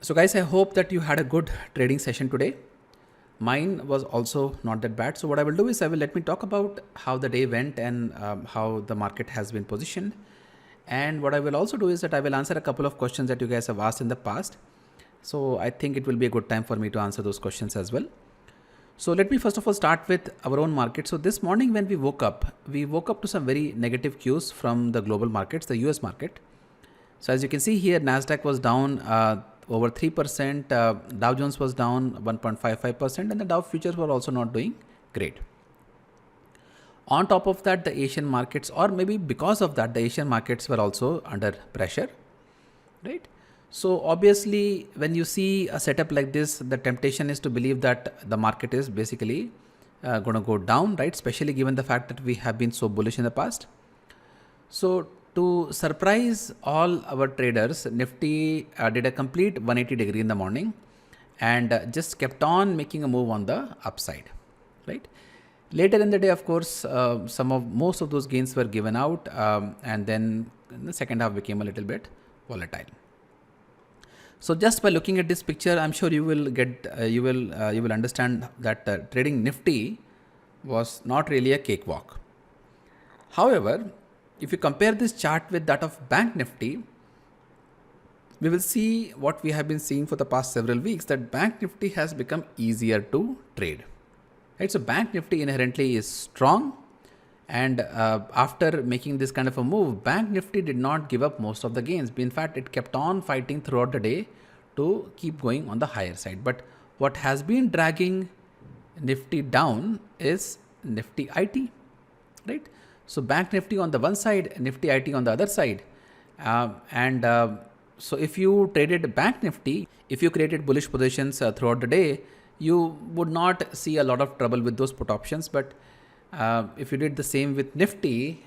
So guys, I hope that you had a good trading session today. Mine was also not that bad. So what I will do is let me talk about how the day went and how the market has been positioned. And what I will also do is that I will answer a couple of questions that you guys have asked in the past. So I think it will be a good time for me to answer those questions as well. So let me first of all start with our own market. So this morning when we woke up to some very negative cues from the global markets, the US market. So as you can see here, Nasdaq was down over 3%, Dow Jones was down 1.55%, and the Dow futures were also not doing great. On top of that, the Asian markets, or maybe because of that, the Asian markets were also under pressure, right? So obviously, when you see a setup like this, the temptation is to believe that the market is basically going to go down, right? Especially given the fact that we have been so bullish in the past. So to surprise all our traders, Nifty did a complete 180-degree in the morning and just kept on making a move on the upside, right? Later in the day, of course, most of those gains were given out, and then in the second half became a little bit volatile. So just by looking at this picture, I'm sure you will get you will understand that trading Nifty was not really a cakewalk. However, if you compare this chart with that of Bank Nifty, we will see what we have been seeing for the past several weeks, that Bank Nifty has become easier to trade. Right? So Bank Nifty inherently is strong, and after making this kind of a move, Bank Nifty did not give up most of the gains. In fact, it kept on fighting throughout the day to keep going on the higher side. But what has been dragging Nifty down is Nifty IT, right? So Bank Nifty on the one side, Nifty IT on the other side. So if you traded Bank Nifty, if you created bullish positions throughout the day, you would not see a lot of trouble with those put options. But if you did the same with Nifty,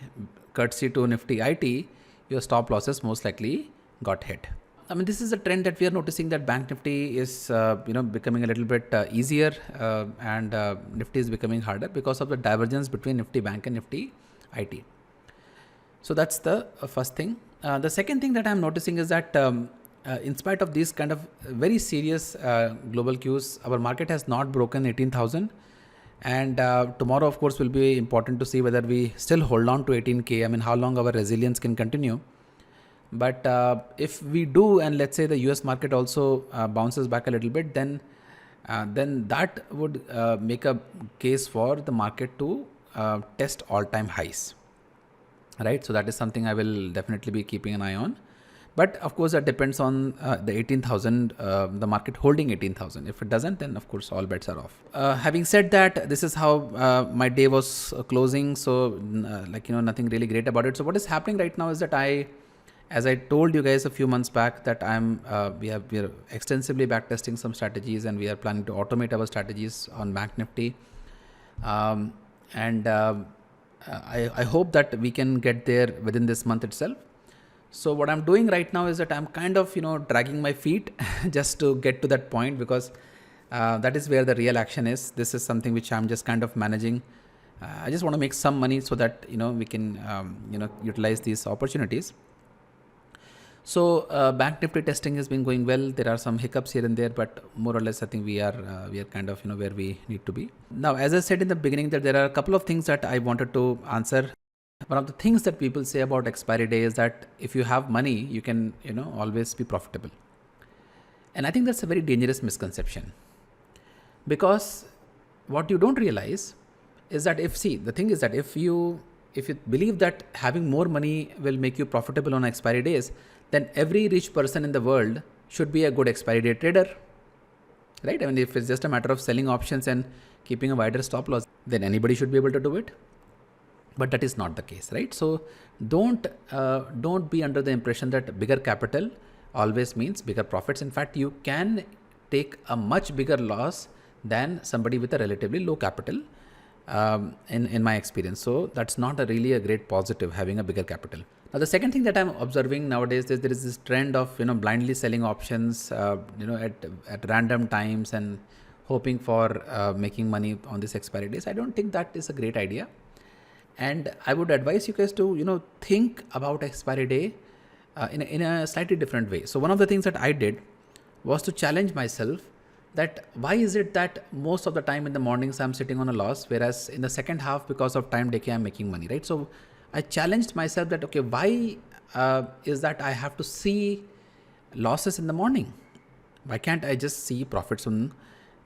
courtesy to Nifty IT, your stop losses most likely got hit. I mean, this is a trend that we are noticing, that Bank Nifty is becoming a little bit easier and Nifty is becoming harder because of the divergence between Nifty Bank and Nifty IT. So that's the first thing. The second thing that I'm noticing is that in spite of these kind of very serious global cues, our market has not broken 18,000. And tomorrow, of course, will be important to see whether we still hold on to 18K. I mean, how long our resilience can continue. But if we do, and let's say the US market also bounces back a little bit, then that would make a case for the market to test all-time highs, right? So that is something I will definitely be keeping an eye on. But of course, that depends on the 18,000, the market holding 18,000. If it doesn't, then of course, all bets are off. Having said that, this is how my day was closing. So nothing really great about it. So what is happening right now is that as I told you guys a few months back, that we are extensively backtesting some strategies, and we are planning to automate our strategies on Bank Nifty. I hope that we can get there within this month itself. So what I'm doing right now is that I'm kind of dragging my feet just to get to that point, because that is where the real action is. This is something which I'm just kind of managing. I just want to make some money so that we can utilize these opportunities. So Bank Nifty testing has been going well. There are some hiccups here and there, but more or less I think we are kind of where we need to be. Now, as I said in the beginning, that there are a couple of things that I wanted to answer. One of the things that people say about expiry day is that if you have money, you can always be profitable. And I think that's a very dangerous misconception, because what you don't realize is that the thing is that if you believe that having more money will make you profitable on expiry days, then every rich person in the world should be a good expiry day trader, right? I mean, if it's just a matter of selling options and keeping a wider stop loss, then anybody should be able to do it. But that is not the case, right? So don't be under the impression that bigger capital always means bigger profits. In fact, you can take a much bigger loss than somebody with a relatively low capital, in my experience. So that's not really a great positive, having a bigger capital. Now, the second thing that I'm observing nowadays is there is this trend of blindly selling options at random times and hoping for making money on this expiry days. I don't think that is a great idea. And I would advise you guys to think about expiry day in a slightly different way. So one of the things that I did was to challenge myself that why is it that most of the time in the mornings I'm sitting on a loss, whereas in the second half because of time decay I'm making money, right? So I challenged myself that okay, why is that I have to see losses in the morning? Why can't I just see profits on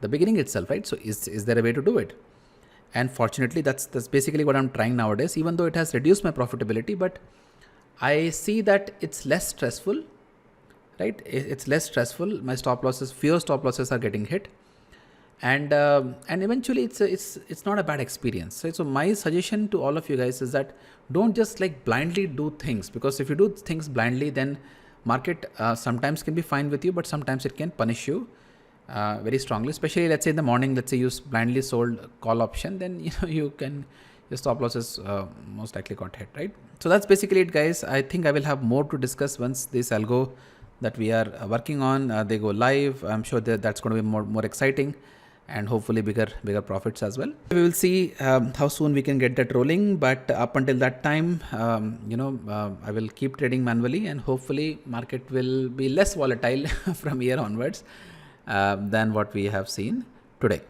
the beginning itself, right? So is there a way to do it? And fortunately, that's basically what I'm trying nowadays. Even though it has reduced my profitability, but I see that it's less stressful, right? It's less stressful. My stop losses, fewer stop losses are getting hit, and eventually it's not a bad experience. Right? So my suggestion to all of you guys is that don't just like blindly do things, because if you do things blindly, then market sometimes can be fine with you, but sometimes it can punish you very strongly. Especially let's say in the morning, let's say you blindly sold call option, then your stop losses most likely got hit, right? So that's basically it, guys. I think I will have more to discuss once this algo that we are working on they go live. I'm sure that's going to be more exciting, and hopefully bigger profits as well. We will see how soon we can get that rolling, but up until that time, I will keep trading manually, and hopefully market will be less volatile from here onwards than what we have seen today.